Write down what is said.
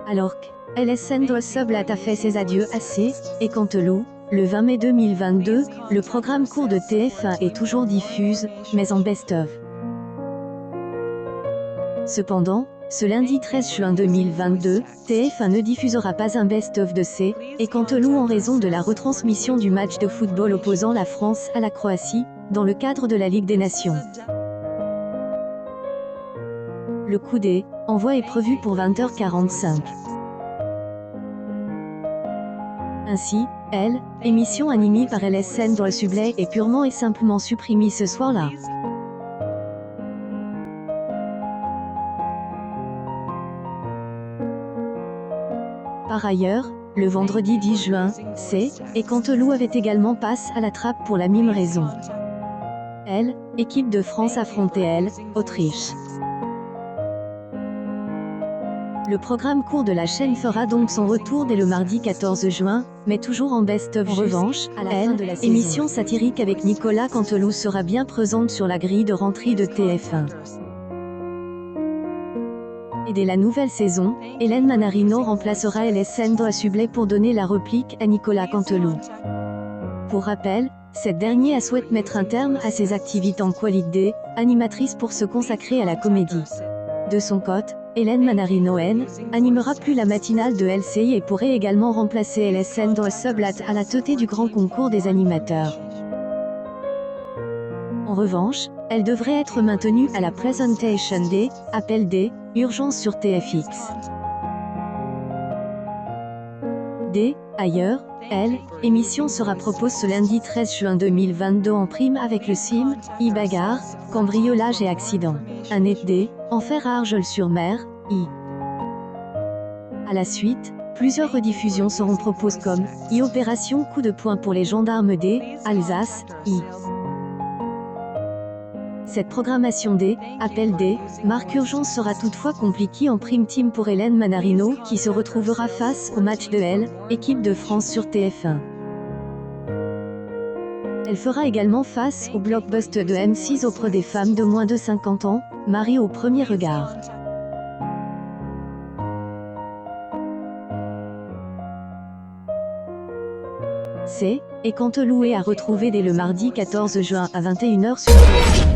Alors que LSN Sublat a fait ses adieux à C et Canteloup, le 20 mai 2022, le programme court de TF1 est toujours diffuse, mais en best-of. Cependant, ce lundi 13 juin 2022, TF1 ne diffusera pas un best-of de C et Canteloup en raison de la retransmission du match de football opposant la France à la Croatie, dans le cadre de la Ligue des Nations. Le coup d'envoi est prévu pour 20h45. Ainsi, émission animée par LSN Sublet est purement et simplement supprimée ce soir-là. Par ailleurs, le vendredi 10 juin, C et Canteloup avait également passe à la trappe pour la même raison. Équipe de France affrontait Autriche. Le programme court de la chaîne fera donc son retour dès le mardi 14 juin, mais toujours en best-of. En revanche, à la fin de la émission satirique avec Nicolas Canteloup sera bien présente sur la grille de rentrée de TF1. Et dès la nouvelle saison, Hélène Manarino remplacera LSN Sublet pour donner la réplique à Nicolas Canteloup. Pour rappel, cette dernière souhaite mettre un terme à ses activités en qualité animatrice pour se consacrer à la comédie. De son côté, Hélène Manarino animera plus la matinale de LCI et pourrait également remplacer LSN Sublat à la tête du grand concours des animateurs. En revanche, elle devrait être maintenue à la Presentation Day, appel D, urgence sur TFX. Ailleurs, émission sera proposée ce lundi 13 juin 2022 en prime avec le sim, bagarre, cambriolage et accident. Un D, enfer à Argelès-sur-Mer, À la suite, plusieurs rediffusions seront proposées comme opération coup de poing pour les gendarmes Alsace, Cette programmation appel marque urgence sera toutefois compliquée en prime time pour Hélène Manarino qui se retrouvera face au match de équipe de France sur TF1. Elle fera également face au blockbuster de M6 auprès des femmes de moins de 50 ans, Marie au premier regard. C et Canteloup est à retrouver dès le mardi 14 juin à 21h sur TF1.